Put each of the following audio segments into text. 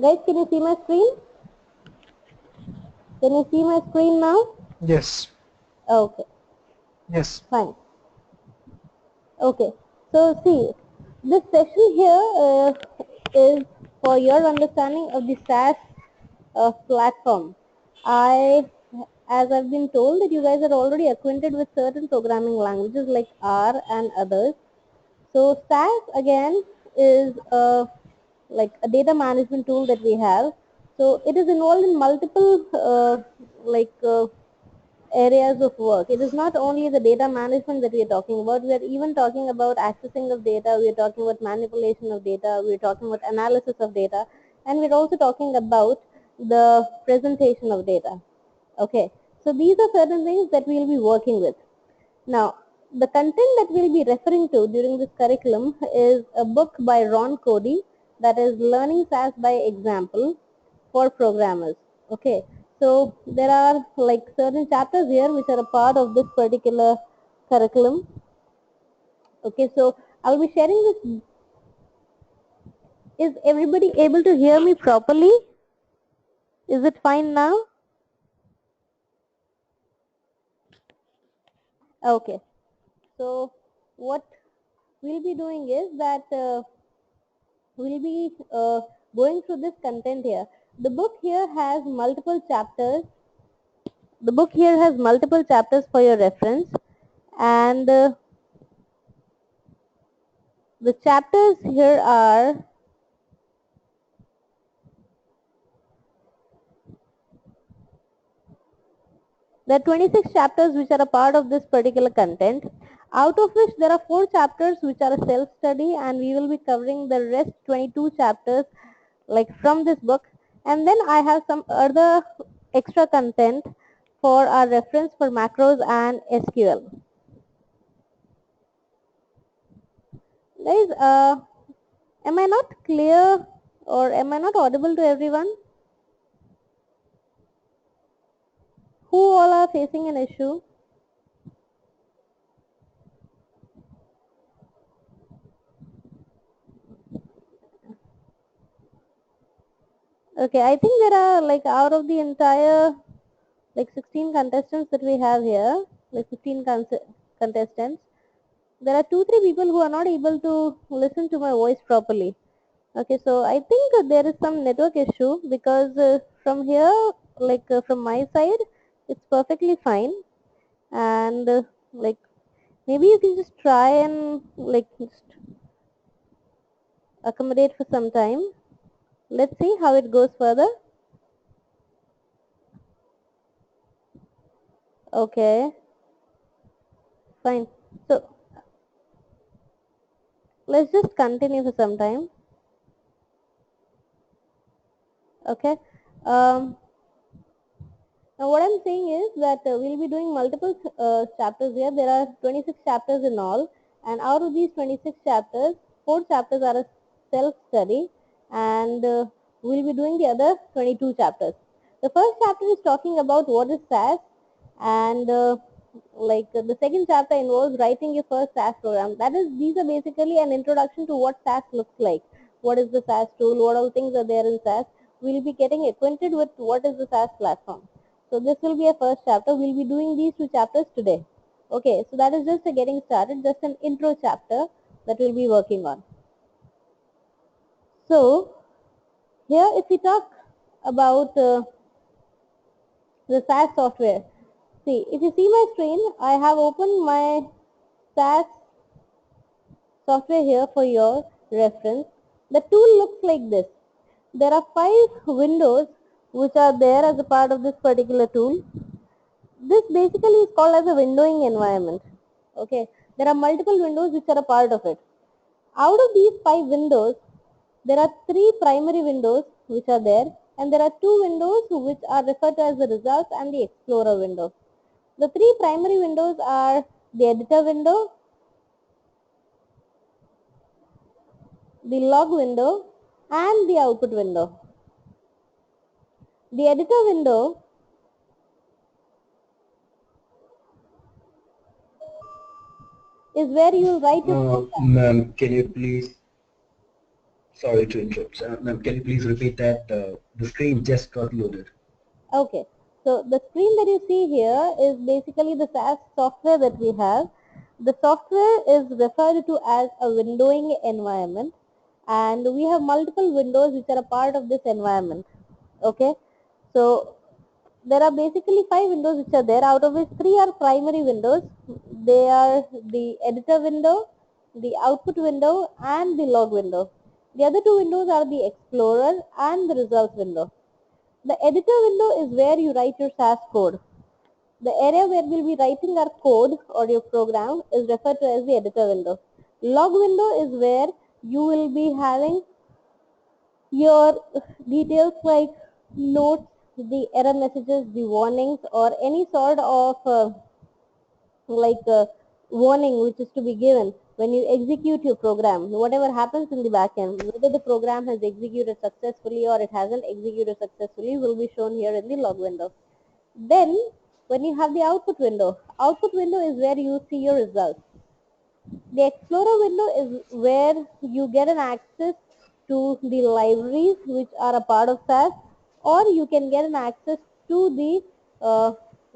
Guys, can you see my screen? Can you see my screen now? Yes. Okay. Yes. Fine. Okay. So see, this session here is for your understanding of the SAS platform. As I've been told that you guys are already acquainted with certain programming languages like R and others. So SAS again is like a data management tool that we have. So it is involved in multiple areas of work. It is not only the data management that we are talking about. We are even talking about accessing of data. We are talking about manipulation of data. We are talking about analysis of data, and we are also talking about the presentation of data. Okay, so these are certain things that we will be working with. Now, the content that we'll be referring to during this curriculum is a book by Ron Cody, that is Learning SAS by Example for Programmers. Okay, so there are like certain chapters here which are a part of this particular curriculum. Okay, so I'll be sharing this. Is everybody able to hear me properly? Is it fine now? Okay, so what we'll be doing is that we'll be going through this content here. The book here has multiple chapters. The book here has multiple chapters for your reference, and the chapters here are there are 26 chapters which are a part of this particular content, out of which there are 4 chapters which are a self-study, and we will be covering the rest 22 chapters like from this book. And then I have some other extra content for our reference for macros and SQL. Guys, am I not clear or am I not audible to everyone? Who all are facing an issue? Okay, I think there are like out of the entire like 16 contestants that we have here, like 15 contestants, there are 2-3 people who are not able to listen to my voice properly. Okay, so I think there is some network issue because from here, like from my side, it's perfectly fine, and like maybe you can just try and like just accommodate for some time. Let's see how it goes further. Okay, fine. So let's just continue for some time. Okay. Um, Now what I'm saying is that we'll be doing multiple chapters here. There are 26 chapters in all, and out of these 26 chapters, 4 chapters are a self-study, and we'll be doing the other 22 chapters. The first chapter is talking about what is SAS, and the second chapter involves writing your first SAS program. That is, these are basically an introduction to what SAS looks like. What is the SAS tool? What all things are there in SAS? We'll be getting acquainted with what is the SAS platform. So this will be a first chapter. We'll be doing these 2 chapters today. Okay, so that is just a getting started, just an intro chapter that we'll be working on. So here if we talk about the SAS software, see if you see my screen, I have opened my SAS software here for your reference. The tool looks like this. There are 5 windows which are there as a part of this particular tool. This basically is called as a windowing environment. Okay, there are multiple windows which are a part of it. Out of these 5 windows, there are 3 primary windows which are there, and there are 2 windows which are referred to as the results and the explorer window. The 3 primary windows are the editor window, the log window, and the output window. The editor window is where you will write your program. Ma'am, can you please? Sorry to interrupt. Ma'am, can you please repeat that? The screen just got loaded. Okay, so the screen that you see here is basically the SaaS software that we have. The software is referred to as a windowing environment, and we have multiple windows which are a part of this environment. Okay, so there are basically 5 windows which are there, out of which 3 are primary windows. They are the editor window, the output window, and the log window. The other 2 windows are the explorer and the results window. The editor window is where you write your SAS code. The area where we'll be writing our code or your program is referred to as the editor window. Log window is where you will be having your details like notes, the error messages, the warnings, or any sort of warning which is to be given when you execute your program. Whatever happens in the backend, whether the program has executed successfully or it hasn't executed successfully, will be shown here in the log window. Then, when you have the output window is where you see your results. The Explorer window is where you get an access to the libraries which are a part of SAS, or you can get an access to the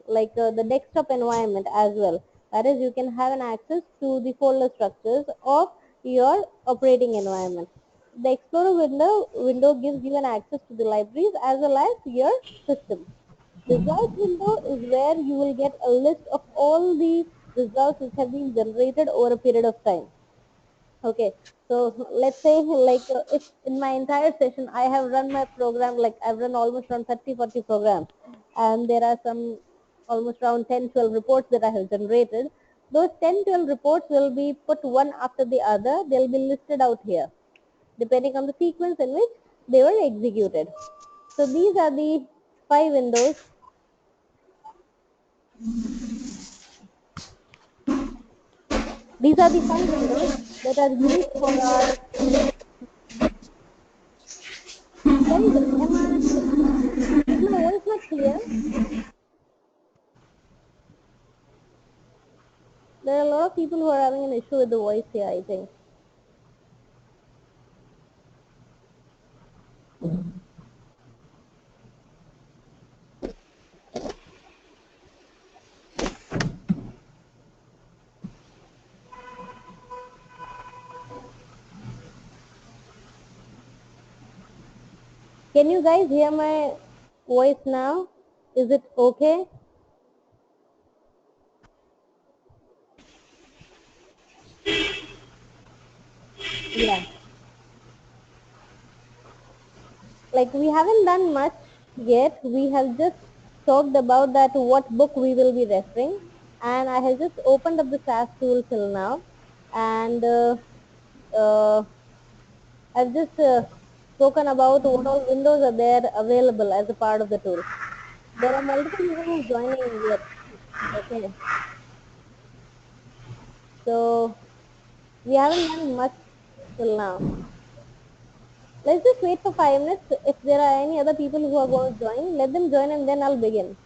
the desktop environment as well. That is, you can have an access to the folder structures of your operating environment. The Explorer window gives you an access to the libraries as well as your system. Results window is where you will get a list of all the results which have been generated over a period of time. Okay, so let's say if in my entire session I have run my program, like I've run almost around 30-40 programs, and there are some almost around 10-12 reports that I have generated. Those 10-12 reports will be put one after the other. They'll be listed out here depending on the sequence in which they were executed. So these are the 5 windows. These are the 5 windows that are used for our. Guys, is my voice not clear? There are a lot of people who are having an issue with the voice here, I think. Can you guys hear my voice now? Is it okay? Yeah. Like we haven't done much yet. We have just talked about that what book we will be referring, and I have just opened up the SAS tool till now, and uh, I've just spoken about what all windows are there available as a part of the tool. There are multiple people who are joining yet. Okay, so we haven't done much till now. Let's just wait for 5 minutes. If there are any other people who are going to join, let them join and then I'll begin.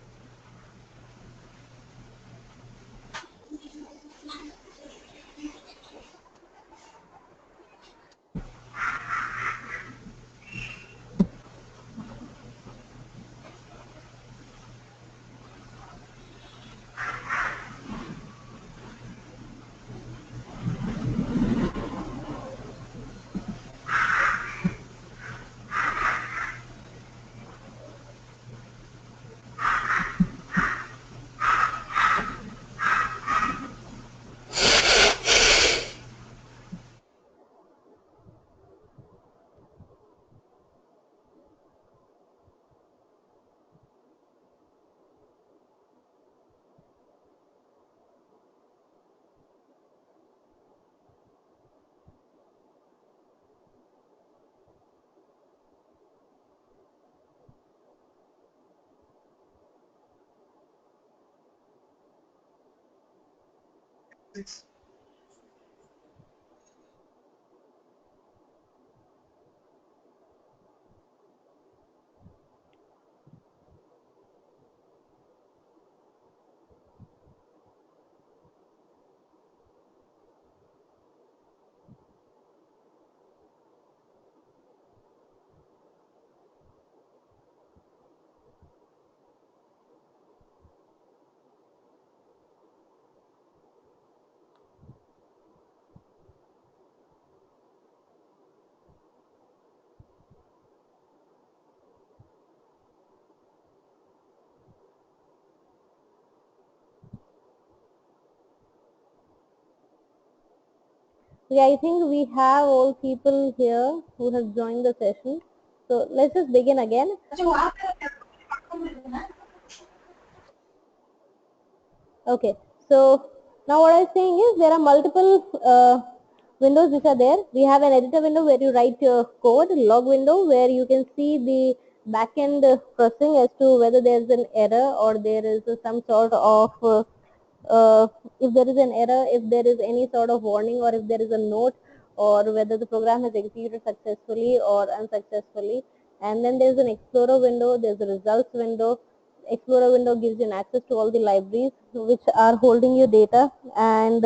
Yeah, I think we have all people here who have joined the session. So let's just begin again. Okay, so now what I'm saying is there are multiple windows which are there. We have an editor window where you write your code, log window where you can see the backend processing as to whether there's an error or there is some sort of if there is an error, if there is any sort of warning, or if there is a note, or whether the program has executed successfully or unsuccessfully. And then there's an Explorer window, there's a results window. Explorer window gives you an access to all the libraries which are holding your data, and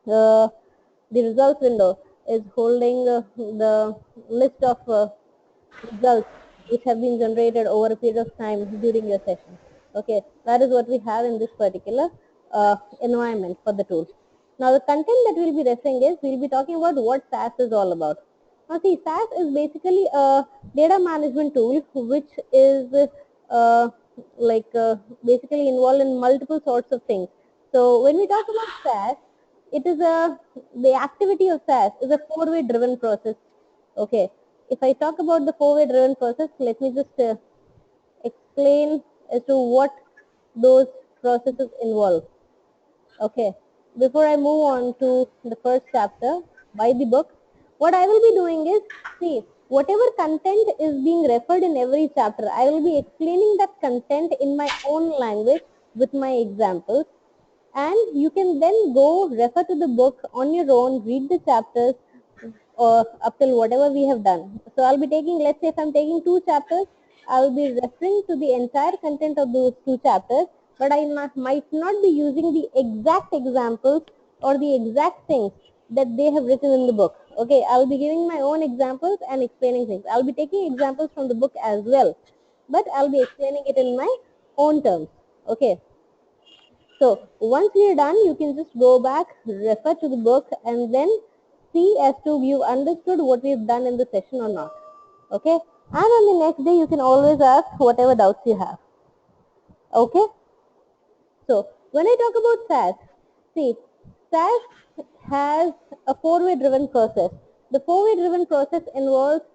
the results window is holding the list of results which have been generated over a period of time during your session. Okay, that is what we have in this particular environment for the tool. Now the content that we'll be referring is, we'll be talking about what SAS is all about. Now see, SAS is basically a data management tool which is basically involved in multiple sorts of things. So when we talk about SAS, it is the activity of SAS is a four-way driven process. Okay, if I talk about the four-way driven process, let me just explain as to what those processes involve. Okay, before I move on to the first chapter by the book, what I will be doing is, see, whatever content is being referred in every chapter, I will be explaining that content in my own language with my examples, and you can then go refer to the book on your own, read the chapters up till whatever we have done. So I'll be taking, let's say if I'm taking 2 chapters, I'll be referring to the entire content of those 2 chapters, but I might not be using the exact examples or the exact things that they have written in the book. Okay, I'll be giving my own examples and explaining things. I'll be taking examples from the book as well, but I'll be explaining it in my own terms. Okay. So once we are done, you can just go back, refer to the book, and then see as to you understood what we've done in the session or not. Okay? And on the next day, you can always ask whatever doubts you have. Okay? So when I talk about SAS, see, SAS has a four-way driven process. The four-way driven process involves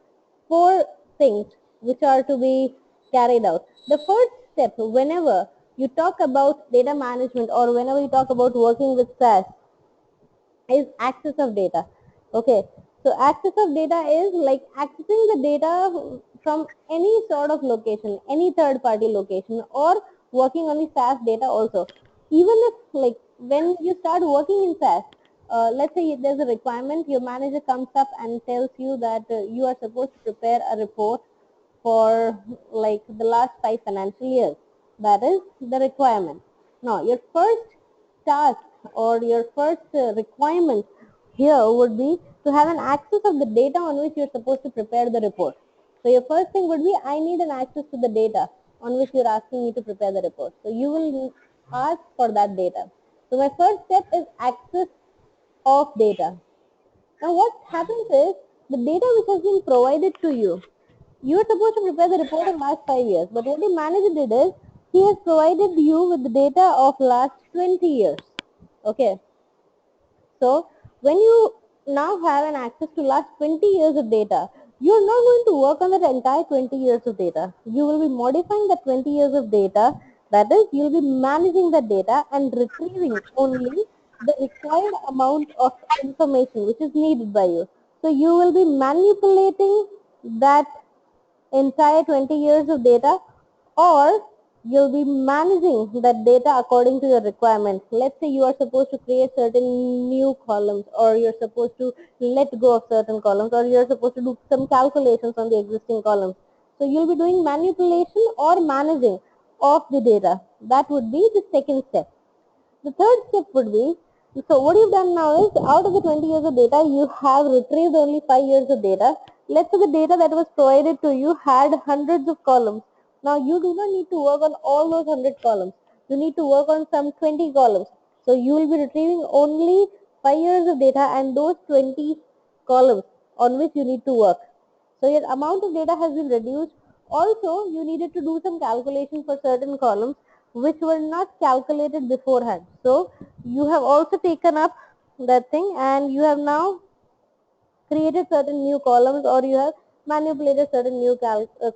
4 things which are to be carried out. The first step, whenever you talk about data management or whenever you talk about working with SAS, is access of data. Okay, so access of data is like accessing the data from any sort of location, any third party location, or working on the SAS data also. Even if, like, when you start working in SAS, let's say there's a requirement, your manager comes up and tells you that you are supposed to prepare a report for like the last 5 financial years. That is the requirement. Now, your first task or your first requirement here would be to have an access of the data on which you're supposed to prepare the report. So your first thing would be, I need an access to the data on which you're asking me to prepare the report. So you will ask for that data. So my first step is access of data. Now what happens is, the data which has been provided to you are supposed to prepare the report of last 5 years, but what the manager did is, he has provided you with the data of last 20 years. Okay. So when you now have an access to last 20 years of data, you are not going to work on that entire 20 years of data. You will be modifying that 20 years of data. That is, you will be managing the data and retrieving only the required amount of information which is needed by you. So you will be manipulating that entire 20 years of data, or you'll be managing that data according to your requirements. Let's say you are supposed to create certain new columns, or you're supposed to let go of certain columns, or you're supposed to do some calculations on the existing columns. So you'll be doing manipulation or managing of the data. That would be the second step. The third step would be, so what you've done now is, out of the 20 years of data, you have retrieved only 5 years of data. Let's say the data that was provided to you had hundreds of columns. Now you do not need to work on all those 100 columns. You need to work on some 20 columns. So you will be retrieving only 5 years of data and those 20 columns on which you need to work. So your amount of data has been reduced. Also, you needed to do some calculation for certain columns which were not calculated beforehand. So you have also taken up that thing, and you have now created certain new columns, or you have manipulated certain new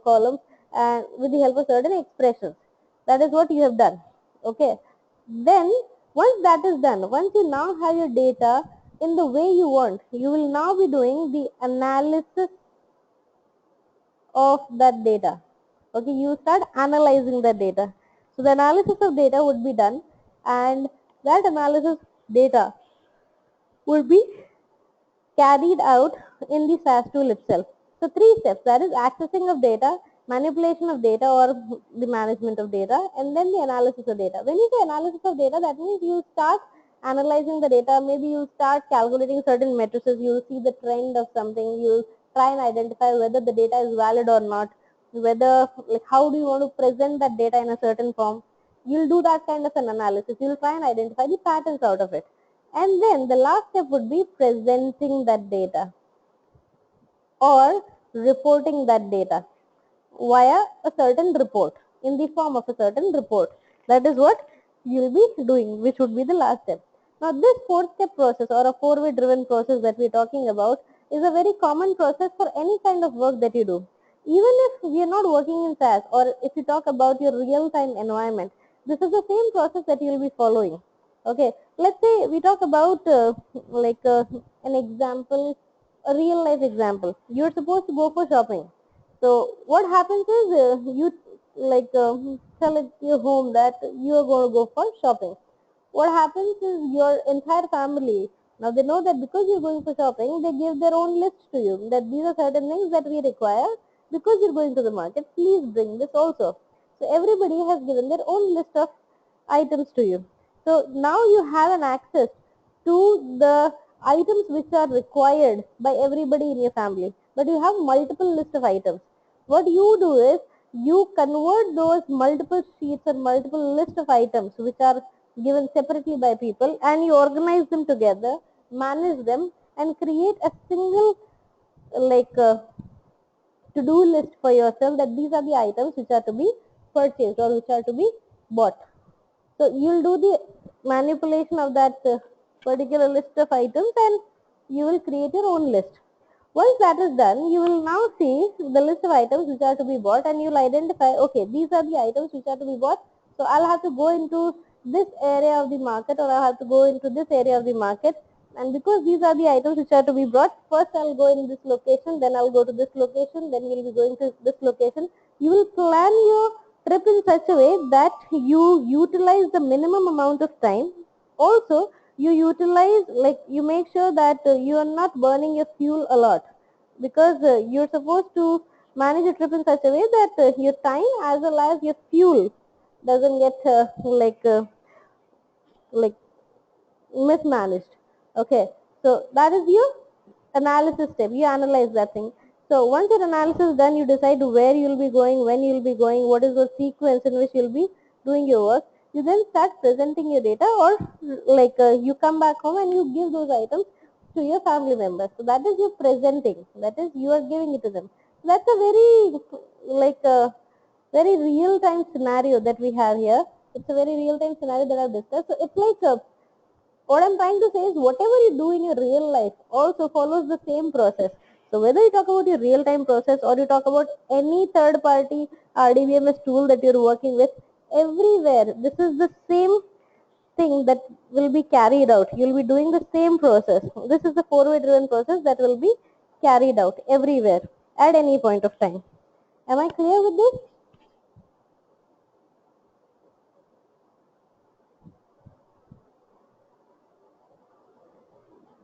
columns and with the help of certain expressions. That is what you have done. Okay. Then once that is done, once you now have your data in the way you want, you will now be doing the analysis of that data. Okay, you start analyzing the data. So the analysis of data would be done, and that analysis data would be carried out in the SAS tool itself. So three steps, that is accessing of data, manipulation of data or the management of data, and then the analysis of data. When you say analysis of data, that means you start analyzing the data, maybe you start calculating certain matrices, you see the trend of something, you try and identify whether the data is valid or not, whether, like, how do you want to present that data in a certain form. You'll do that kind of an analysis. You'll try and identify the patterns out of it. And then the last step would be presenting that data or reporting that data via a certain report, in the form of a certain report. That is what you'll be doing, which would be the last step. Now this 4-step process or a 4-way driven process that we're talking about is a very common process for any kind of work that you do. Even if we are not working in SAS, or if you talk about your real-time environment, this is the same process that you'll be following. Okay, let's say we talk about an example, a real life example. You're supposed to go for shopping. So what happens is, you tell at your home that you are going to go for shopping. What happens is your entire family, now they know that because you're going for shopping, they give their own list to you, that these are certain things that we require because you're going to the market. Please bring this also. So everybody has given their own list of items to you. So now you have an access to the items which are required by everybody in your family, but you have multiple list of items. What you do is you convert those multiple sheets or multiple list of items which are given separately by people, and you organize them together, manage them, and create a single, like uh, to-do list for yourself, that these are the items which are to be purchased or which are to be bought. So you'll do the manipulation of that particular list of items, and you will create your own list. Once that is done, you will now see the list of items which are to be bought, and you'll identify, okay, these are the items which are to be bought. So I'll have to go into this area of the market, or I'll have to go into this area of the market. And because these are the items which are to be brought, first I'll go in this location, then I'll go to this location, then we'll be going to this location. You will plan your trip in such a way that you utilize the minimum amount of time. Also, you utilize, like, you make sure that you are not burning your fuel a lot, because you're supposed to manage a trip in such a way that your time as well as your fuel doesn't get like mismanaged. Okay, so that is your analysis step. You analyze that thing. So once your analysis is done, you decide where you'll be going, when you'll be going, what is the sequence in which you'll be doing your work. You then start presenting your data, or you come back home and you give those items to your family members. So that is your presenting, that is you are giving it to them. That's a very very real time scenario that we have here. It's a very real time scenario that I've discussed. So it's what I'm trying to say is, whatever you do in your real life also follows the same process. So whether you talk about your real time process, or you talk about any third party RDBMS tool that you're working with, everywhere this is the same thing that will be carried out. You'll be doing the same process. This is the 4-way driven process that will be carried out everywhere at any point of time. Am I clear with this?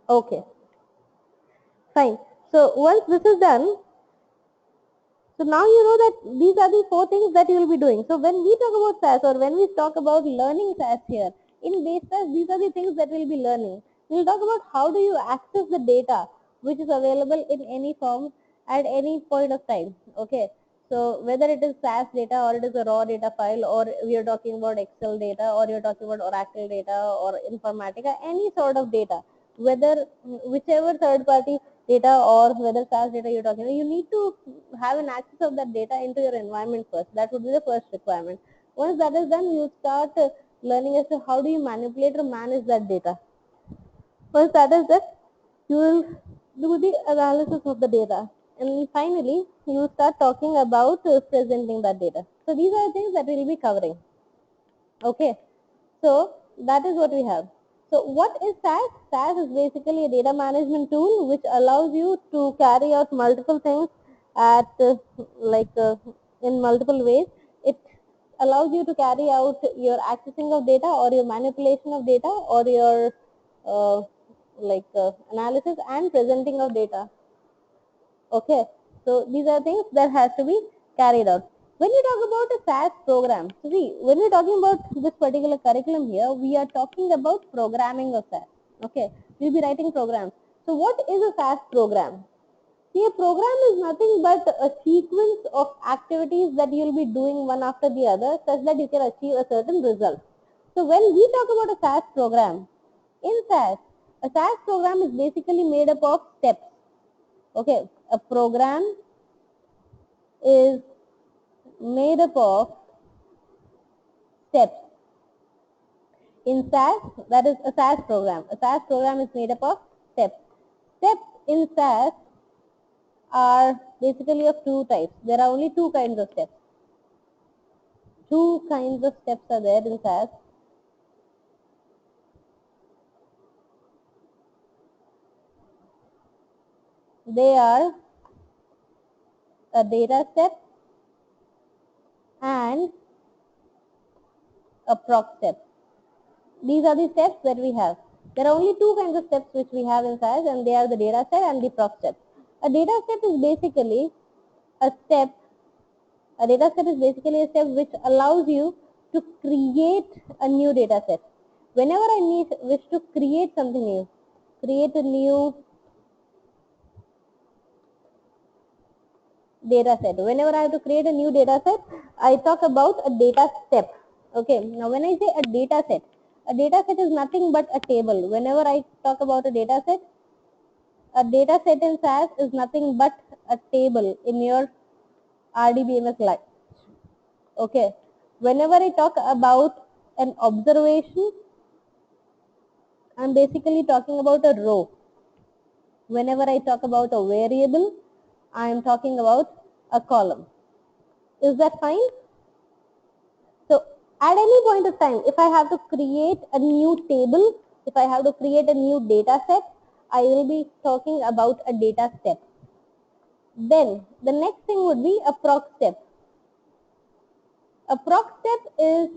Okay, fine. So once this is done, so now you know that these are the 4 things that you will be doing. So when we talk about SAS, or when we talk about learning SAS here, in base SAS, these are the things that we'll be learning. We'll talk about how do you access the data which is available in any form at any point of time. Okay. So whether it is SAS data, or it is a raw data file, or we are talking about Excel data, or you're talking about Oracle data, or Informatica, any sort of data, whether whichever third party data or whether SAS data you're talking about, you need to have an access of that data into your environment first. That would be the first requirement. Once that is done, you start learning as to how do you manipulate or manage that data. First, that is that you will do the analysis of the data, and finally, you will start talking about presenting that data. So these are things that we will be covering. Okay, so that is what we have. So what is SAS? SAS is basically a data management tool which allows you to carry out multiple things at in multiple ways. It allows you to carry out your accessing of data or your manipulation of data or your analysis and presenting of data. Okay, so these are things that has to be carried out. When you talk about a SAS program, so see, when we're talking about this particular curriculum here, we are talking about programming of SAS. Okay, we'll be writing programs. So what is a SAS program? See, a program is nothing but a sequence of activities that you'll be doing one after the other such that you can achieve a certain result. So when we talk about a SAS program, in SAS, a SAS program is basically made up of steps. Okay, a program is made up of steps. In SAS, that is a SAS program. A SAS program is made up of steps. Steps in SAS are basically of two types. There are only two kinds of steps. Two kinds of steps are there in SAS. They are a data step and a proc step. These are the steps that we have. There are only two kinds of steps which we have in SAS, and they are the data step and the proc step. A data step is basically a step. A data step is basically a step which allows you to create a new data set. Whenever I wish to create something new, create a new data set. Whenever I have to create a new data set, I talk about a data step. Okay. Now, when I say a data set is nothing but a table. Whenever I talk about a data set in SAS is nothing but a table in your RDBMS line. Okay. Whenever I talk about an observation, I'm basically talking about a row. Whenever I talk about a variable, I am talking about a column. Is that fine? So at any point of time, if I have to create a new table, if I have to create a new data set, I will be talking about a data step. Then the next thing would be a proc step. A proc step is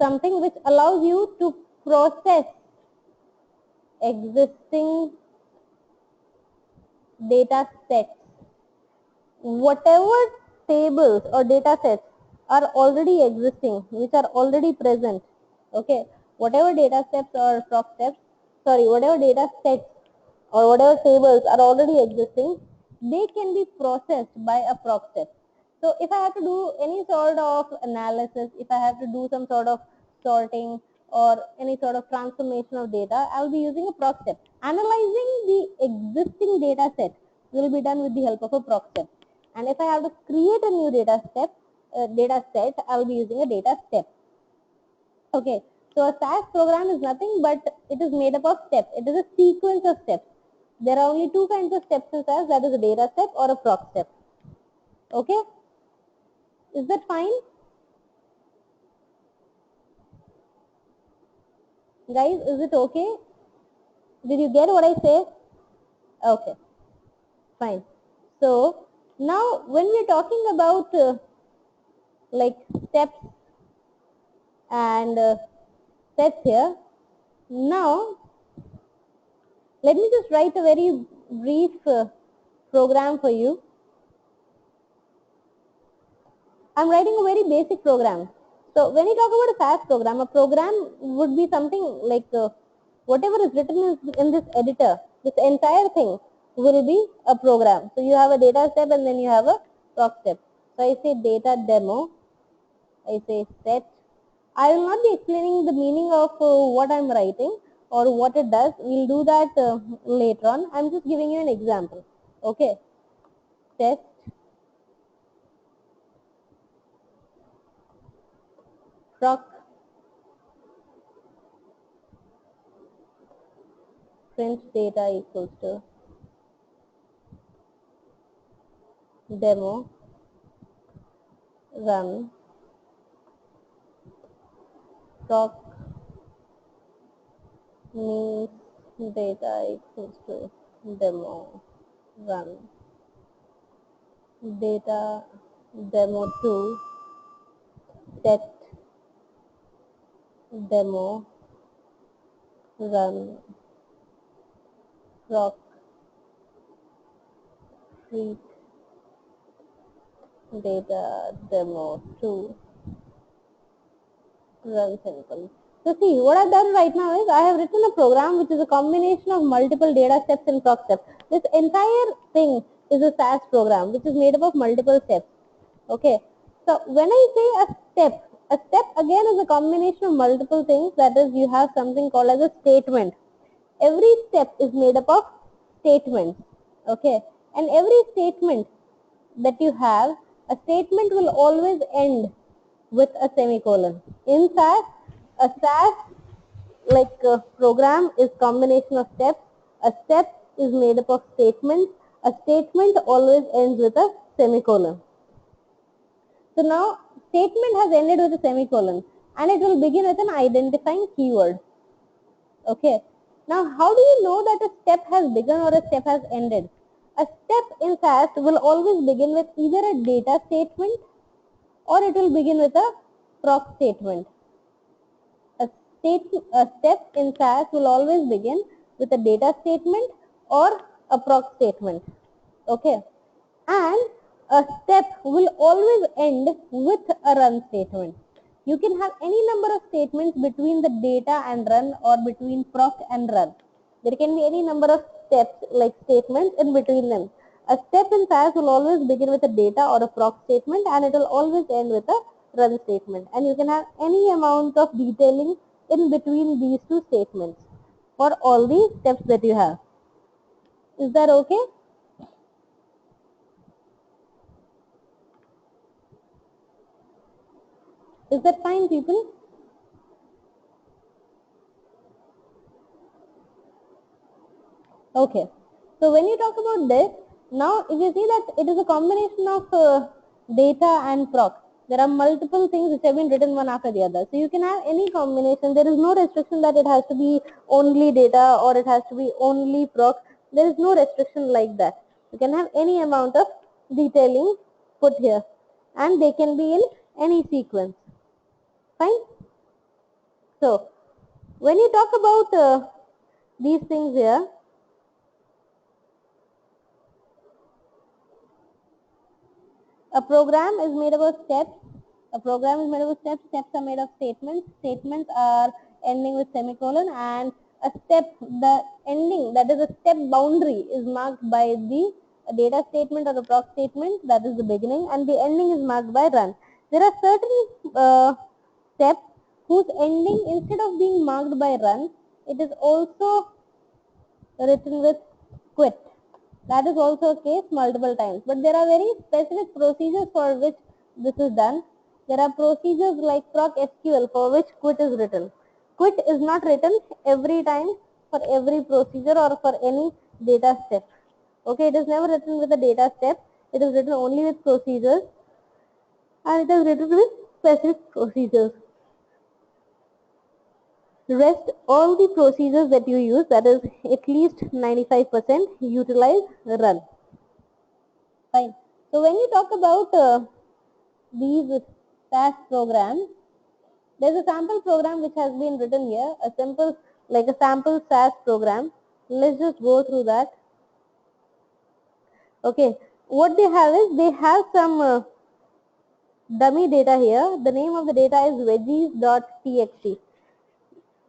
something which allows you to process existing data sets. Whatever tables or data sets are already existing, which are already present, okay, whatever data steps or proc steps, whatever data sets or whatever tables are already existing, they can be processed by a proc step. So if I have to do any sort of analysis, if I have to do some sort of sorting or any sort of transformation of data, I will be using a proc step. Analyzing the existing data set will be done with the help of a proc step. And if I have to create a new data set, I will be using a data step. Okay, so a SAS program is nothing but it is made up of steps. It is a sequence of steps. There are only two kinds of steps in SAS, that is a data step or a proc step. Okay, is that fine? Guys, is it okay? Did you get what I say? Okay, fine. So now when we're talking about steps and sets here, now let me just write a very brief program for you. I'm writing a very basic program. So when you talk about a SAS program, a program would be something like whatever is written in this editor, this entire thing will be a program. So you have a data step and then you have a proc step. So I say data demo, I say set. I will not be explaining the meaning of what I'm writing or what it does. We'll do that later on. I'm just giving you an example. Okay. Test proc print data equals to demo run proc means data equals to demo run data demo2 set demo run proc read data demo2 run simple. So see, what I've done right now is I have written a program which is a combination of multiple data steps and proc steps. This entire thing is a SAS program which is made up of multiple steps. Okay. So when I say a step again is a combination of multiple things. That is, you have something called as a statement. Every step is made up of statements. Okay. And every statement that you have, a statement will always end with a semicolon. In SAS, a SAS program is combination of steps. A step is made up of statements. A statement always ends with a semicolon. So now statement has ended with a semicolon and it will begin with an identifying keyword. Okay. Now how do you know that a step has begun or a step has ended? A step in SAS will always begin with either a data statement or it will begin with a proc statement. A step in SAS will always begin with a data statement or a proc statement. Okay. And a step will always end with a run statement. You can have any number of statements between the data and run or between proc and run. There can be any number of steps like statements in between them. A step in SAS will always begin with a data or a proc statement and it will always end with a run statement. And you can have any amount of detailing in between these two statements for all the steps that you have. Is that okay? Is that fine, people? Okay. So when you talk about this, now if you see that it is a combination of data and proc. There are multiple things which have been written one after the other. So you can have any combination. There is no restriction that it has to be only data or it has to be only proc. There is no restriction like that. You can have any amount of detailing put here and they can be in any sequence. Fine. So when you talk about these things here, a program is made up of steps. A program is made up of steps. Steps are made of statements. Statements are ending with semicolon, and a step, the ending, that is a step boundary, is marked by the data statement or the proc statement, that is the beginning, and the ending is marked by run. There are certain steps whose ending, instead of being marked by run, it is also written with quit. That is also a case multiple times. But there are very specific procedures for which this is done. There are procedures like proc SQL for which quit is written. Quit is not written every time for every procedure or for any data step. Okay, it is never written with a data step. It is written only with procedures and it is written with specific procedures. Rest all the procedures that you use, that is at least 95%, utilize run. Fine. So when you talk about these SAS programs, there's a sample program which has been written here, a simple, like a sample SAS program. Let's just go through that. Okay. What they have is, they have some dummy data here. The name of the data is veggies.txt.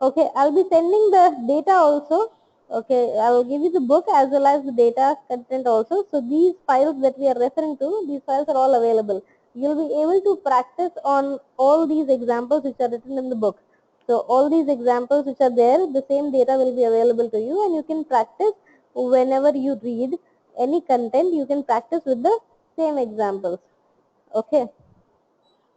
Okay, I'll be sending the data also. Okay, I'll give you the book as well as the data content also. So these files that we are referring to, these files are all available. You'll be able to practice on all these examples which are written in the book. So all these examples which are there, the same data will be available to you and you can practice whenever you read any content, you can practice with the same examples. Okay.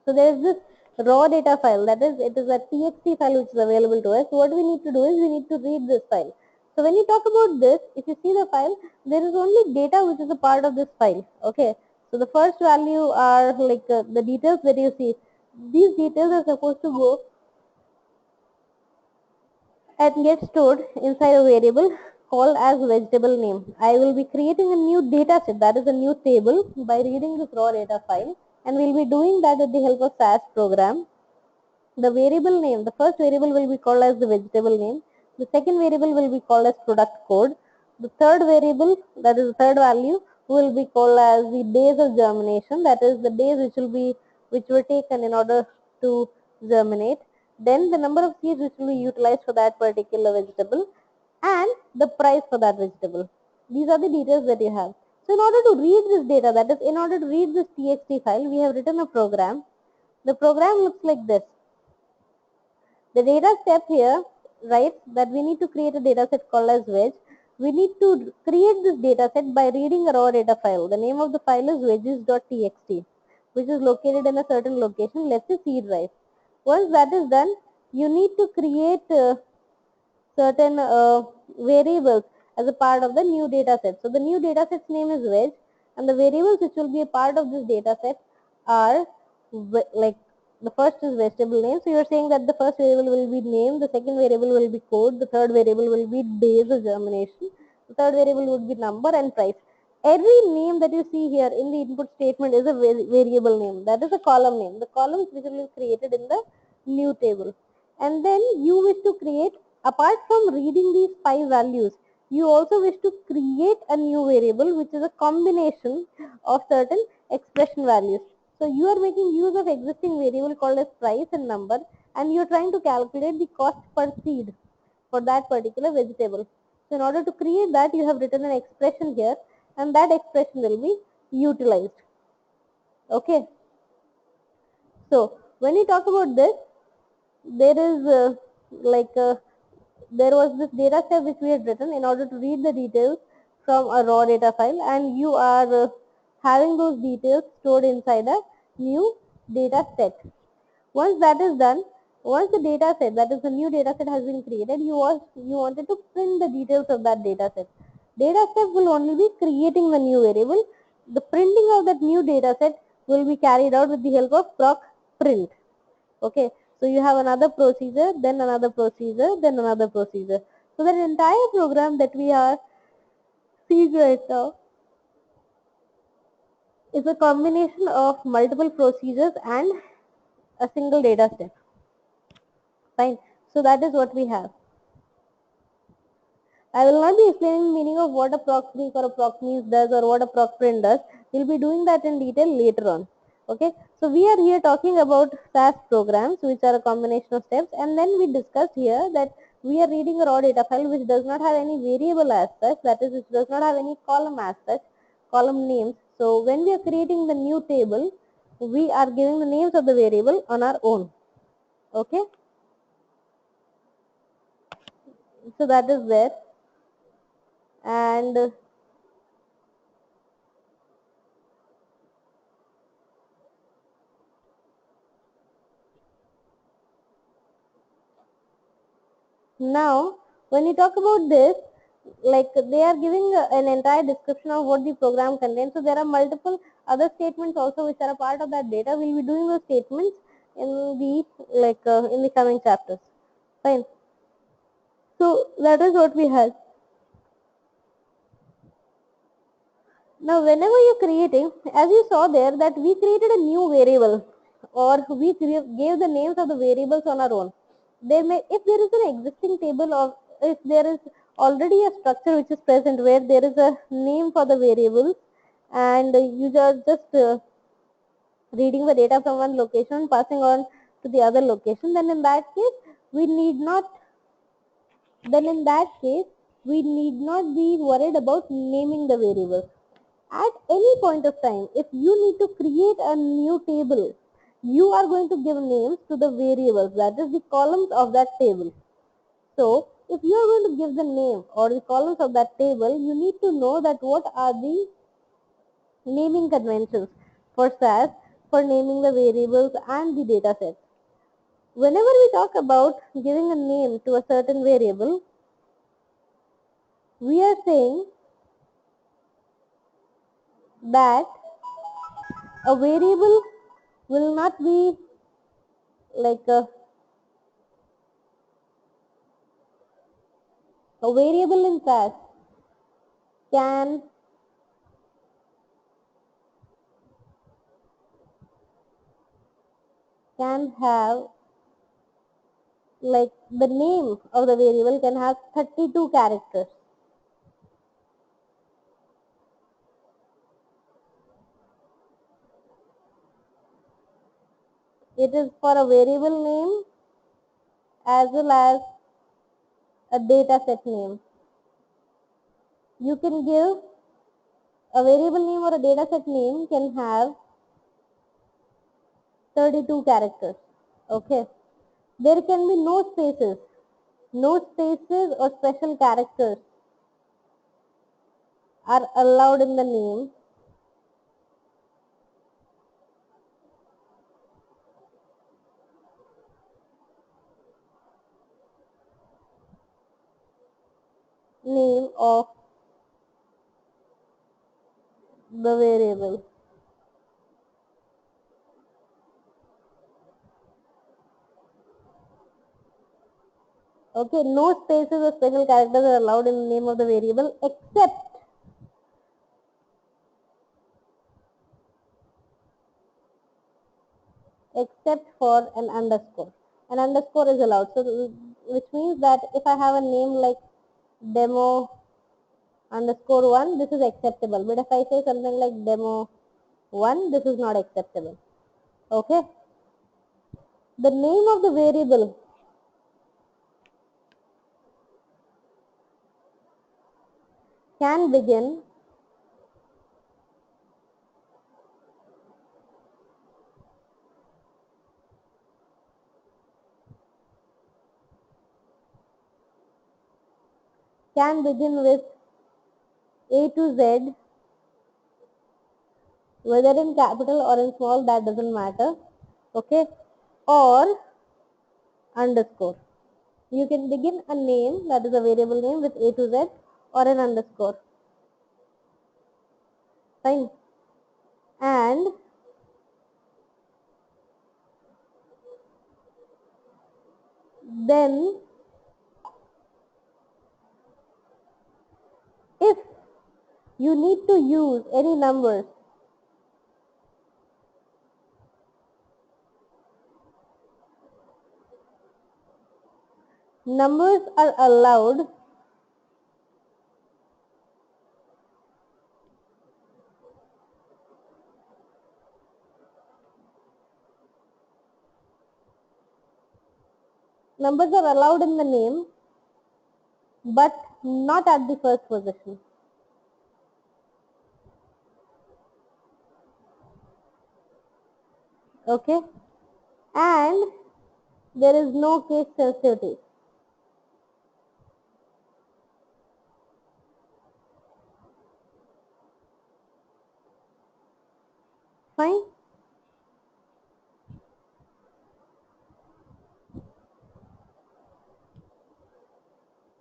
So there is this raw data file, that is, it is a txt file which is available to us. What we need to do is we need to read this file. So when you talk about this, if you see the file, there is only data which is a part of this file. Okay. So the first value are like the details that you see. These details are supposed to go and get stored inside a variable called as vegetable name. I will be creating a new data set, that is a new table, by reading this raw data file, and we'll be doing that with the help of SAS program. The variable name, the first variable will be called as the vegetable name. The second variable will be called as product code. The third variable, that is the third value, will be called as the days of germination, that is the days which were taken in order to germinate. Then the number of seeds which will be utilized for that particular vegetable, and the price for that vegetable. These are the details that you have. So in order to read this data, that is in order to read this txt file, we have written a program. The program looks like this. The data step here writes that we need to create a data set called as veg. We need to create this data set by reading a raw data file. The name of the file is veggies.txt, which is located in a certain location, let's say C drive. Once that is done, you need to create certain variables as a part of the new data set. So the new data set's name is veg, and the variables which will be a part of this data set are like the first is vegetable name. So you're saying that the first variable will be name, the second variable will be code, the third variable will be days of germination, the third variable would be number, and price. Every name that you see here in the input statement is a variable name. That is a column name. The columns which will be created in the new table. And then you wish to create, apart from reading these 5 values, you also wish to create a new variable which is a combination of certain expression values. So you are making use of existing variable called as price and number, and you are trying to calculate the cost per seed for that particular vegetable. So in order to create that, you have written an expression here, and that expression will be utilized. Okay. So when you talk about this, there is there was this data set which we had written in order to read the details from a raw data file, and you are having those details stored inside a new data set. Once that is done, once the data set, that is the new data set, has been created, you wanted to print the details of that data set. Data set will only be creating the new variable. The printing of that new data set will be carried out with the help of proc print. Okay, so you have another procedure, then another procedure, then another procedure. So that entire program that we are seeing right now is a combination of multiple procedures and a single data step. Fine. So that is what we have. I will not be explaining the meaning of what a proc means or a proc means does or what a proc print does. We'll be doing that in detail later on. Okay. So we are here talking about SAS programs, which are a combination of steps, and then we discussed here that we are reading a raw data file which does not have any variable as such, that is, which does not have any column as such, column names. So when we are creating the new table, we are giving the names of the variable on our own. Okay. So that is there. And now, when you talk about this, like they are giving an entire description of what the program contains. So there are multiple other statements also which are a part of that data. We'll be doing those statements in the in the coming chapters. Fine. So that is what we had. Now, whenever you're creating, as you saw there, that we created a new variable, or we gave the names of the variables on our own. If there is an existing table, or if there is already a structure which is present where there is a name for the variables, and you are just reading the data from one location, passing on to the other location, then in that case, we need not. Then in that case, we need not be worried about naming the variables. At any point of time, if you need to create a new table, you are going to give names to the variables, that is the columns of that table. So if you are going to give the name or the columns of that table, you need to know that what are the naming conventions for SAS for naming the variables and the data sets. Whenever we talk about giving a name to a certain variable, we are saying that a variable will not be like a variable in SAS can have like the name of the variable can have 32 characters. It is for a variable name as well as a data set name. You can give a variable name or a data set name can have 32 characters. Okay. There can be no spaces. No spaces or special characters are allowed in the name of the variable. Okay, no spaces or special characters are allowed in the name of the variable except for an underscore. An underscore is allowed. So which means that if I have a name like demo underscore 1, this is acceptable. But if I say something like demo 1, this is not acceptable. Okay. The name of the variable can begin with A to Z, whether in capital or in small, that doesn't matter. Okay. Or underscore. You can begin a name, that is a variable name, with A to Z or an underscore. Fine. And then if you need to use any numbers, numbers are allowed in the name, but not at the first position. Okay. And there is no case sensitivity. Fine.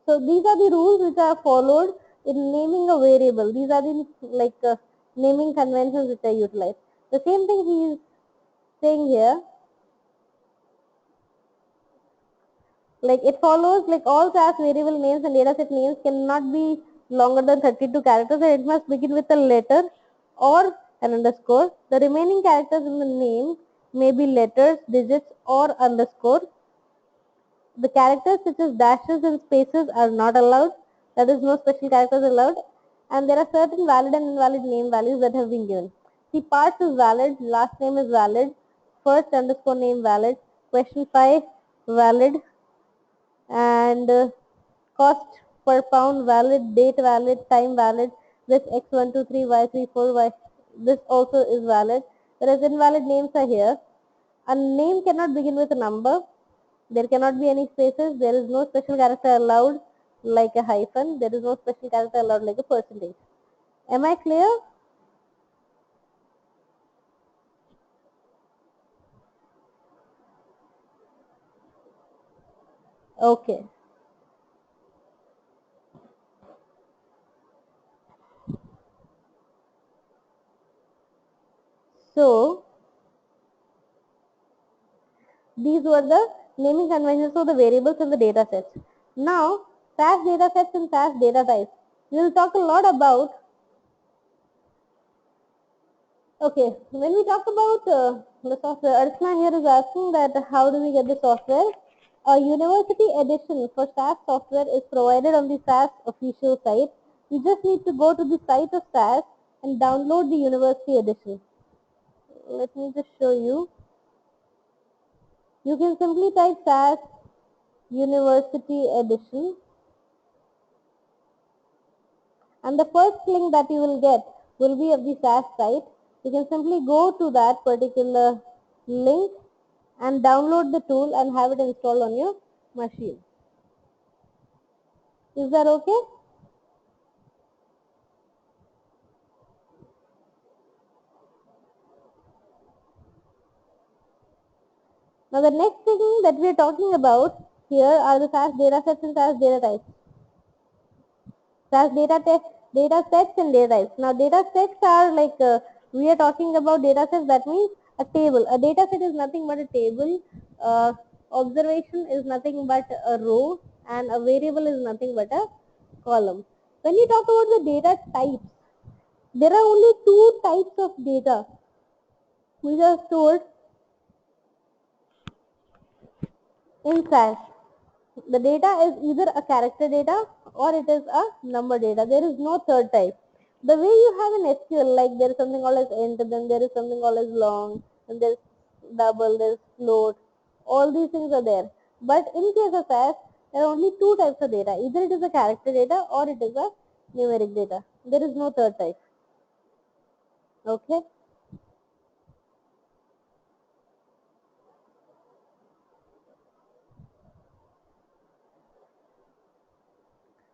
So these are the rules which are followed in naming a variable. These are the naming conventions which are utilized. The same thing he is saying here. Like it follows like all SAS variable names and dataset names cannot be longer than 32 characters, and it must begin with a letter or an underscore. The remaining characters in the name may be letters, digits, or underscore. The characters such as dashes and spaces are not allowed. That is, no special characters allowed. And there are certain valid and invalid name values that have been given. See, parts is valid, last name is valid, first underscore name valid, question 5 valid, and cost per pound valid, date valid, time valid, this x123, y34, y, this also is valid. Whereas invalid names are here. A name cannot begin with a number. There cannot be any spaces. There is no special character allowed like a hyphen. There is no special character allowed like a percentage. Am I clear? Okay. So these were the naming conventions of the variables in the data sets. Now, SAS data sets and SAS data types. We will talk a lot about. Okay, when we talk about the software, Archana here is asking that how do we get the software? A university edition for SAS software is provided on the SAS official site. You just need to go to the site of SAS and download the university edition. Let me just show you. You can simply type SAS University Edition, and the first link that you will get will be of the SAS site. You can simply go to that particular link and download the tool and have it installed on your machine. Is that okay? Now the next thing that we are talking about here are the SAS data sets and SAS data types. SAS data sets and data types. Now data sets are like we are talking about data sets, that means a table. A data set is nothing but a table. Observation is nothing but a row, and a variable is nothing but a column. When you talk about the data types, there are only two types of data which are stored in SAS. The data is either a character data or it is a number data. There is no third type. The way you have an SQL, like there is something called as int, then there is something called as long, and there is double, there is float. All these things are there. But in case of SAS, there are only two types of data. Either it is a character data or it is a numeric data. There is no third type. Okay.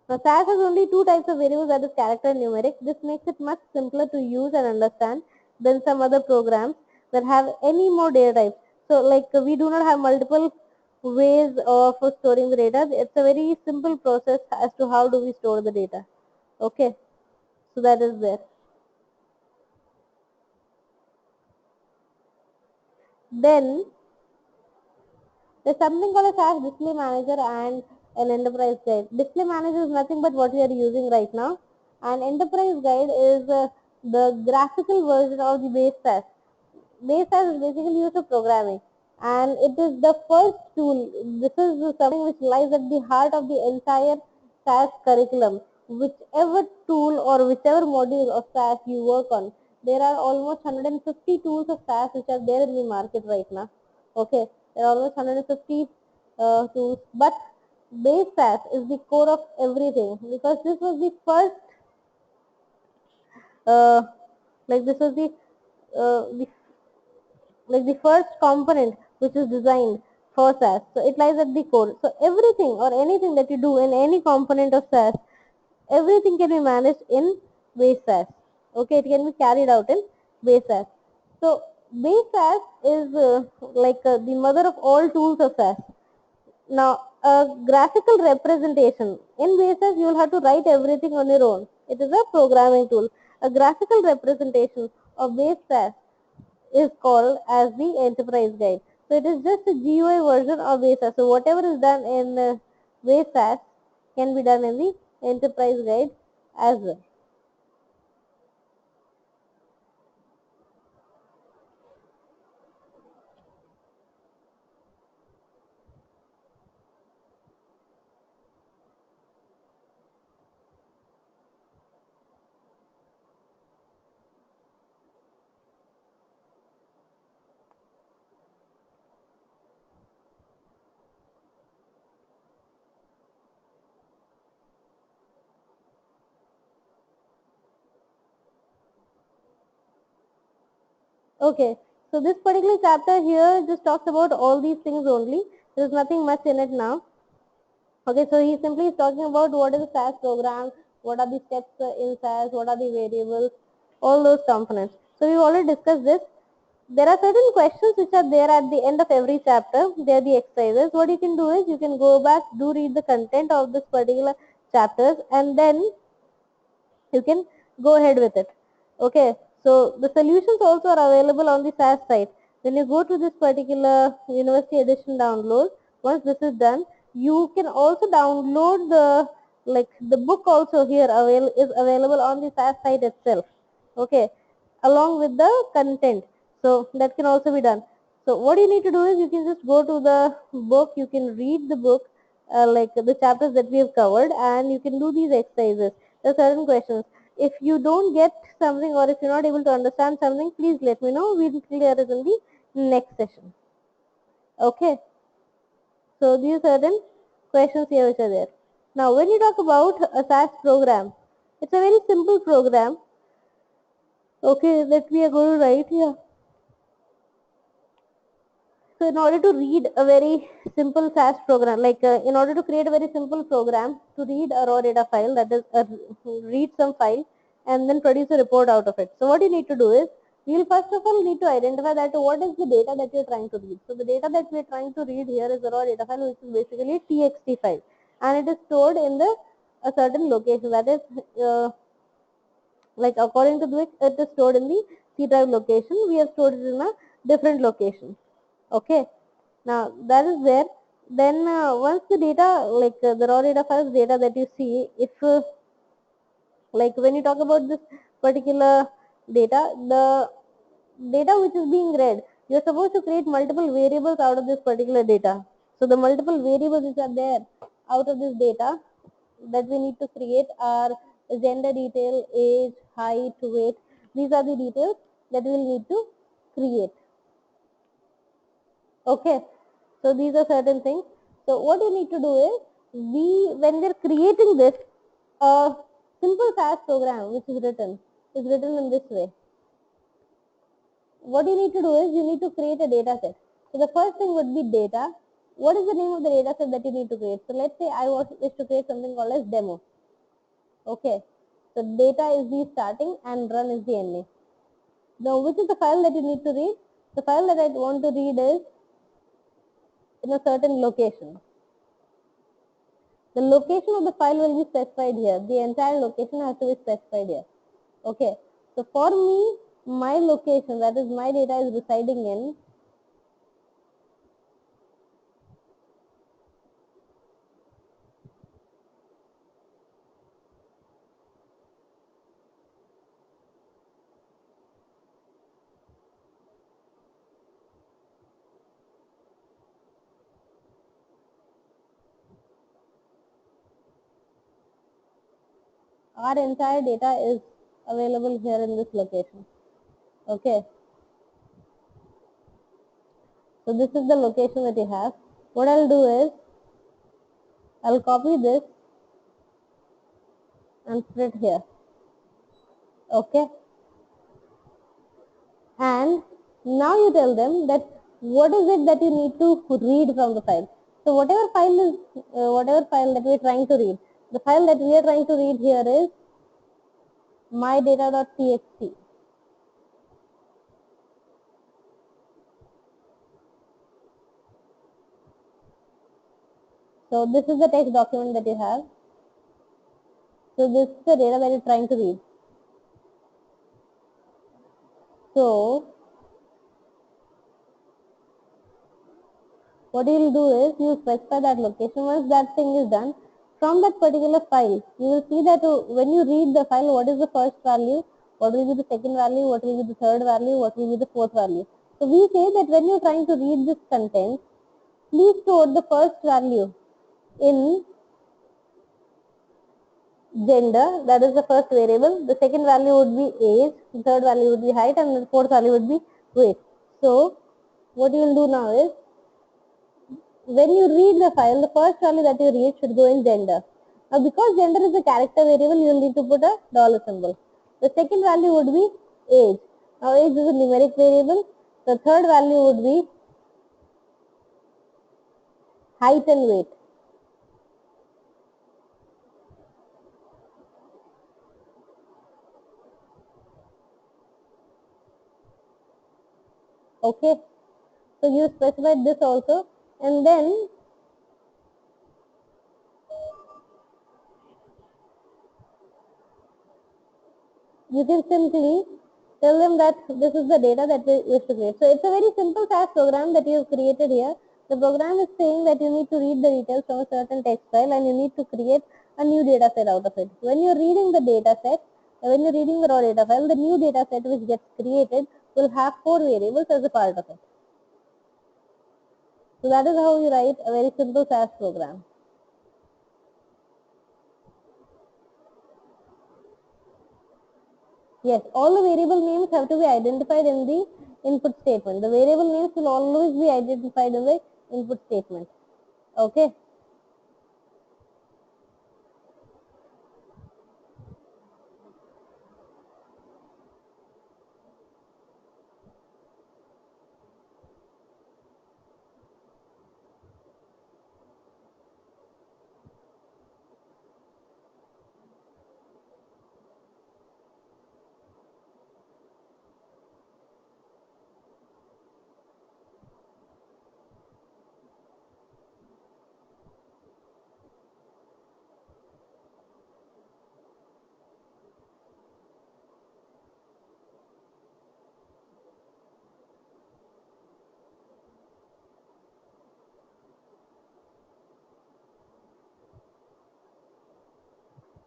Now SAS has only two types of variables, that is character and numeric. This makes it much simpler to use and understand than some other programs that have any more data types. So like we do not have multiple ways of storing the data. It's a very simple process as to how do we store the data. Okay, so that is there. Then there's something called a SAS display manager and an enterprise guide. Display manager is nothing but what we are using right now, and enterprise guide is the graphical version of the base SAS. Base SAS is basically used for programming, and it is the first tool. This is something which lies at the heart of the entire SAS curriculum. Whichever tool or whichever module of SAS you work on, there are almost 150 tools of SAS which are there in the market right now. Okay, there are almost 150 tools, but base SAS is the core of everything, because this was the first uh, like this was the like the first component which is designed for SAS. So it lies at the core. So everything or anything that you do in any component of SAS, everything can be managed in base SAS. Okay, it can be carried out in base SAS. So base SAS is the mother of all tools of SAS. Now, a graphical representation. In base SAS, you will have to write everything on your own. It is a programming tool. A graphical representation of base SAS is called as the enterprise guide. So it is just a GUI version of base SAS. So whatever is done in base SAS can be done in the enterprise guide as well. Okay, so this particular chapter here just talks about all these things only. There is nothing much in it now. Okay, so he simply is talking about what is a SAS program, what are the steps in SAS, what are the variables, all those components. So we've already discussed this. There are certain questions which are there at the end of every chapter. They are the exercises. What you can do is you can go back, do read the content of this particular chapters, and then you can go ahead with it. Okay, So the solutions also are available on the SAS site. When you go to this particular university edition download, once this is done, you can also download the book also here is available on the SAS site itself. Okay, along with the content. So that can also be done. So what you need to do is you can just go to the book, you can read the book, like the chapters that we have covered, and you can do these exercises. There are certain questions. If you don't get something or if you're not able to understand something, please let me know. We'll clear it in the next session. Okay. So these are certain questions here which are there. Now when you talk about a SAS program, it's a very simple program. Okay, that we are going to write here. So in order to read a very simple SAS program, in order to create a very simple program to read a raw data file, that is read some file and then produce a report out of it. So what you need to do is, you will first of all need to identify that what is the data that you are trying to read. So the data that we are trying to read here is a raw data file, which is basically a TXT file, and it is stored in a certain location, that is according to which it is stored in the C drive location. We have stored it in a different location. Okay, now that is there. Then once the data, the raw data files data that you see, if when you talk about this particular data, the data which is being read, you're supposed to create multiple variables out of this particular data. So the multiple variables which are there out of this data that we need to create are gender detail, age, height, weight. These are the details that we will need to create. Okay, so these are certain things. So what you need to do is, when we're creating this, a simple SAS program which is written in this way. What you need to do is, you need to create a data set. So the first thing would be data. What is the name of the data set that you need to create? So let's say I wish to create something called as demo. Okay, so data is the starting and run is the ending. Now which is the file that you need to read? The file that I want to read is in a certain location. The location of the file will be specified here. The entire location has to be specified here. Okay. So for me, my location, that is my data, is residing in our entire data is available here in this location. Okay. So this is the location that you have. What I'll do is, I'll copy this and put it here. Okay. And now you tell them that what is it that you need to read from the file. So whatever file that we are trying to read, the file that we are trying to read here is mydata.txt. So this is the text document that you have. So this is the data that you're trying to read. So what you will do is, you specify that location. Once that thing is done, from that particular file, you will see that when you read the file, what is the first value, what will be the second value, what will be the third value, what will be the fourth value. So we say that when you're trying to read this content, please store the first value in gender, that is the first variable. The second value would be age, the third value would be height, and the fourth value would be weight. So what you will do now is, when you read the file, the first value that you read should go in gender. Now because gender is a character variable, you will need to put a dollar symbol. The second value would be age. Now age is a numeric variable. The third value would be height and weight. Okay. So you specified this also, and then you can simply Tell them that this is the data that we wish to create. So it's a very simple SAS program that you have created here. The program is saying that you need to read the details from a certain text file and you need to create a new data set out of it. When you're reading the data set, when you're reading the raw data file, the new data set which gets created will have 4 variables as a part of it. So that is how you write a very simple SAS program. Yes, all the variable names have to be identified in the input statement. The variable names will always be identified in the input statement. Okay.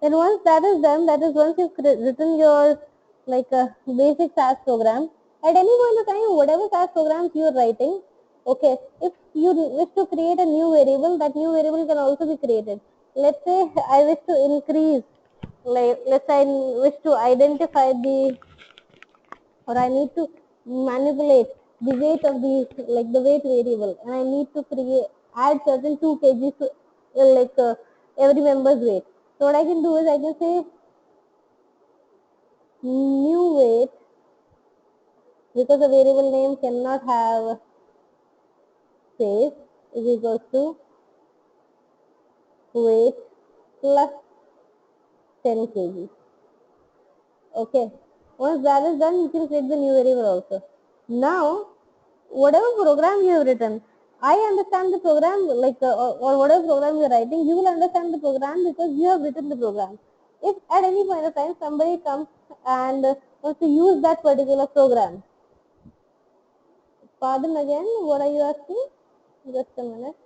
Then once that is done, that is once you've written your like a basic SAS program, at any point of time, whatever SAS programs you are writing, okay, if you wish to create a new variable, that new variable can also be created. Let's say I wish to increase, like let's say I wish to identify the, or I need to manipulate the weight of the, like the weight variable, and I need to create, add certain 2 kgs to every member's weight. So what I can do is I can say new weight, because the variable name cannot have space, is equals to weight plus 10 kg. Okay. Once that is done, you can create the new variable also. Now, whatever program you have written, I understand the program, or whatever program you are writing, you will understand the program because you have written the program. If at any point of time somebody comes and wants to use that particular program, pardon again, what are you asking? Just a minute.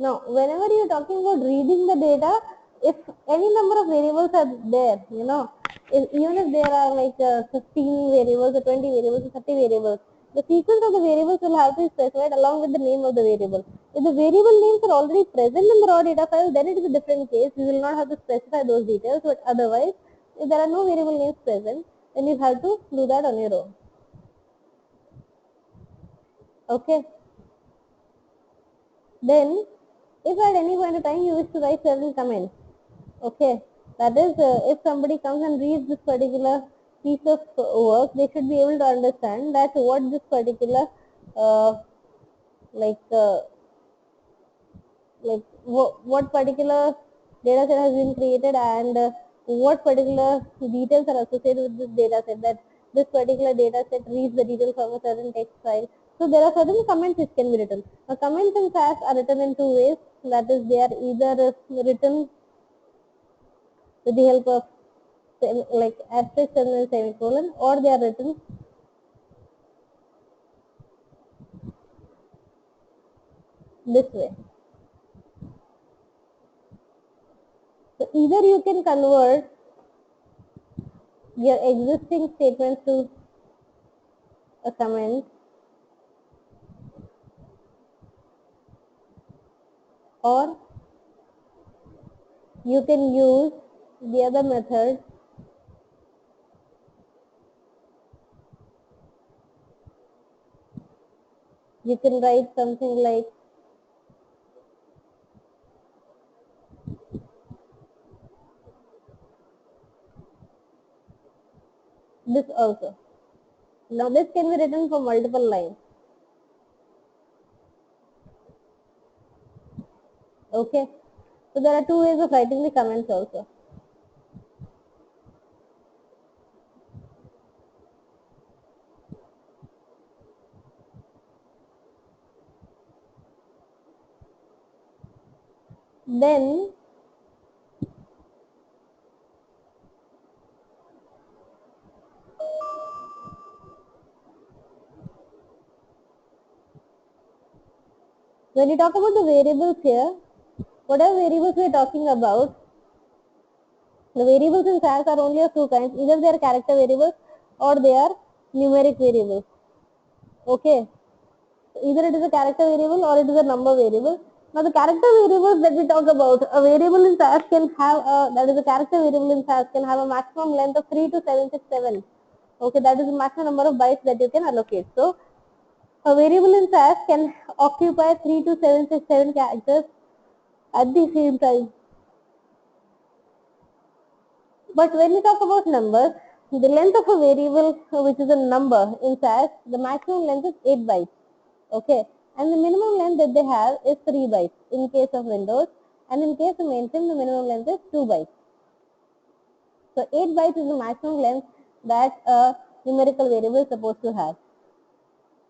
Now, whenever you are talking about reading the data, if any number of variables are there, even if there are like 15 variables or 20 variables or 30 variables, the sequence of the variables will have to be specified along with the name of the variable. If the variable names are already present in the raw data file, then it is a different case. You will not have to specify those details, but otherwise, if there are no variable names present, then you have to do that on your own. Okay. Then, if at any point of time you wish to write certain comments, okay, that is, if somebody comes and reads this particular piece of work, they should be able to understand that what this particular uh, like uh, what particular data set has been created, and what particular details are associated with this data set, that this particular data set reads the details from a certain text file. So there are certain comments which can be written. Now comments in SAS are written in 2 ways, that is, they are either written with the help of like asterisk and then semicolon, or they are written this way. So either you can convert your existing statements to a comment, or you can use the other method, you can write something like this also. Now this can be written for multiple lines. Okay. So there are 2 ways of writing the comments also. Then when you talk about the variables here, whatever variables we are talking about, the variables in SAS are only of two kinds. Either they are character variables or they are numeric variables. Okay. Either it is a character variable or it is a number variable. Now the character variables that we talk about, a variable in SAS can have that is a character variable in SAS can have a maximum length of 3 to 767. Okay, that is the maximum number of bytes that you can allocate. So a variable in SAS can occupy 3 to 767 characters at the same time. But when we talk about numbers, the length of a variable which is a number in SAS, the maximum length is 8 bytes. Okay, and the minimum length that they have is 3 bytes in case of Windows, and in case of mainframe the minimum length is 2 bytes. So 8 bytes is the maximum length that a numerical variable is supposed to have.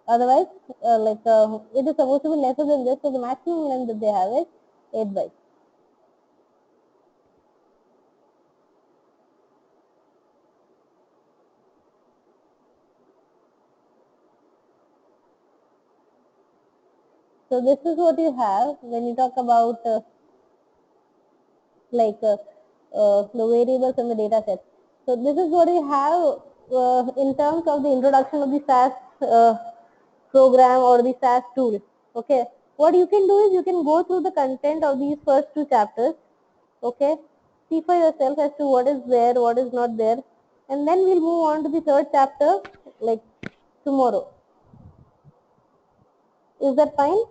Otherwise, it is supposed to be lesser than this, so the maximum length that they have is 8 bytes. So this is what you have when you talk about the variables and the data sets. So this is what we have in terms of the introduction of the SAS program or the SAS tool. Okay, what you can do is you can go through the content of these first two chapters. Okay, see for yourself as to what is there, what is not there, and then we'll move on to the third chapter like tomorrow. Is that fine?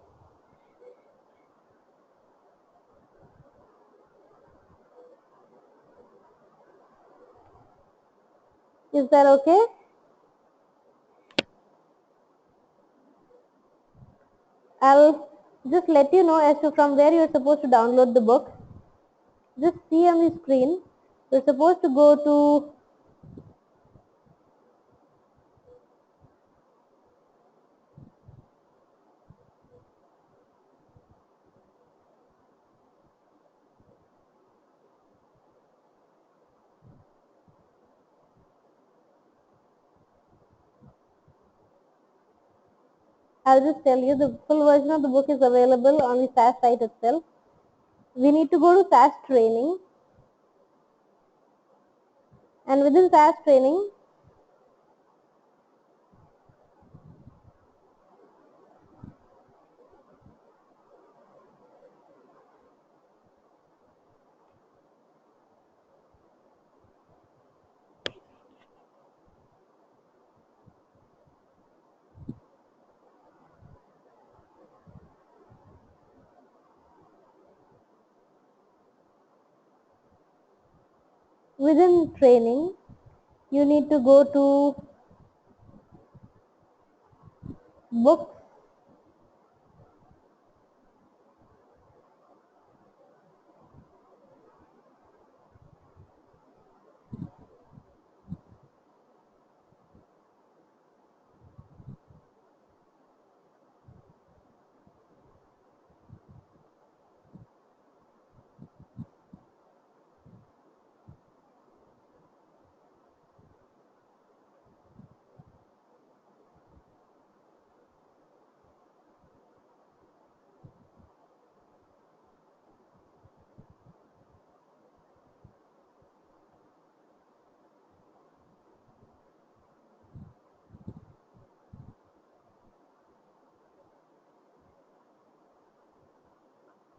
Is that okay? I'll just let you know as to from where you're supposed to download the book. Just see on the screen. You're supposed to go to I'll just tell you the full version of the book is available on the SAS site itself. We need to go to SAS training, and within SAS training within training you need to go to books,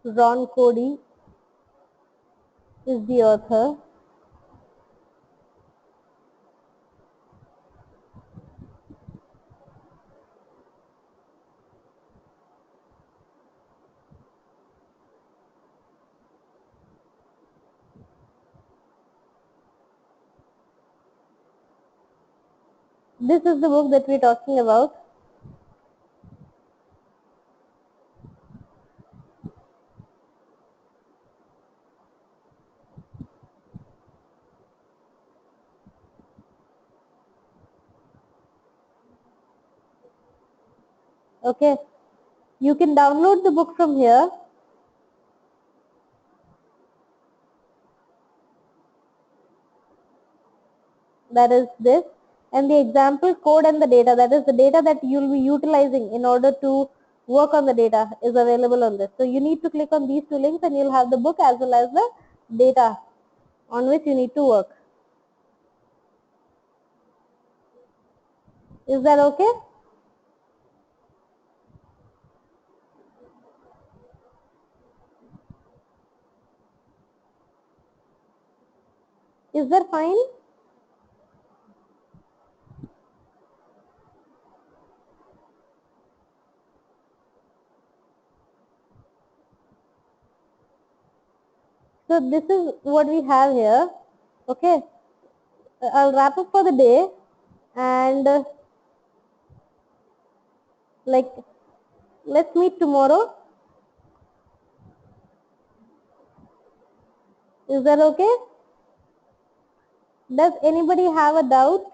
Ron Cody is the author. This is the book that we're talking about. Okay, you can download the book from here. that is this, and the example code and the data, that is the data that you'll be utilizing in order to work on the data, is available on this. So you need to click on these two links and you'll have the book as well as the data on which you need to work. Is that okay? Is that fine? So this is what we have here. Okay, I'll wrap up for the day, and like, let's meet tomorrow. Is that okay? Does anybody have a doubt?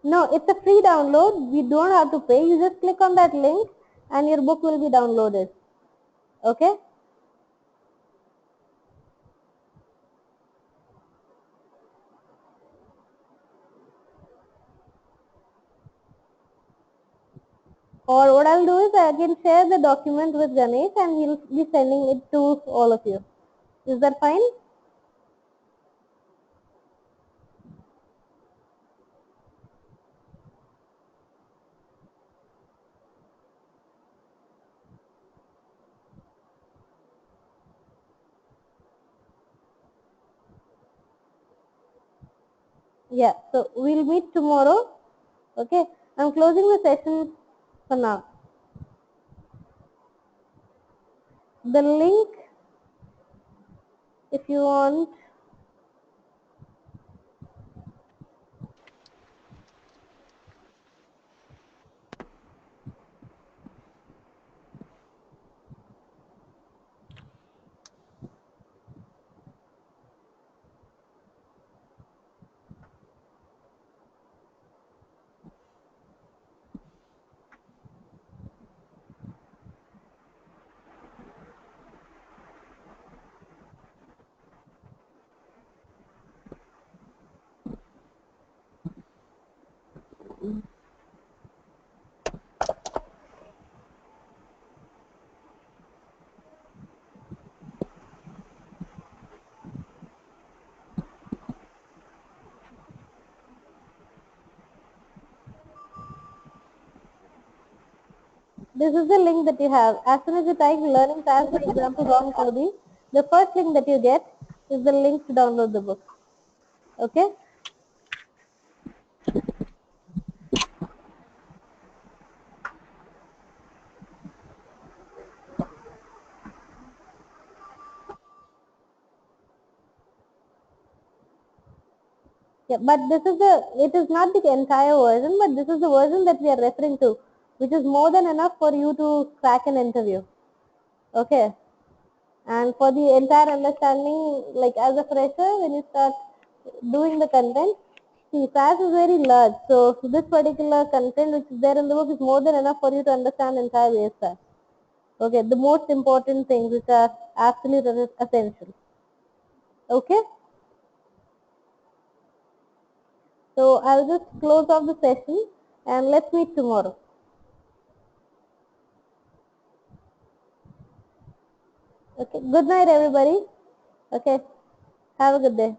No, it's a free download. We don't have to pay. You just click on that link and your book will be downloaded. Okay? Or what I'll do is I can share the document with Ganesh and he'll be sending it to all of you. Is that fine? Yeah, so we'll meet tomorrow. Okay, I'm closing the session for now. The link, if you want, this is the link that you have. As soon as you type learning SAS, for example, Ron Cody, the first link that you get is the link to download the book. Okay? Yeah, but it is not the entire version, but this is the version that we are referring to, which is more than enough for you to crack an interview. Okay? And for the entire understanding, like as a fresher, when you start doing the content, see, SAS is very large. So this particular content which is there in the book is more than enough for you to understand entire base SAS. Okay, the most important things which are absolutely essential. Okay? So I'll just close off the session and let's meet tomorrow. Okay, good night everybody. Okay, have a good day.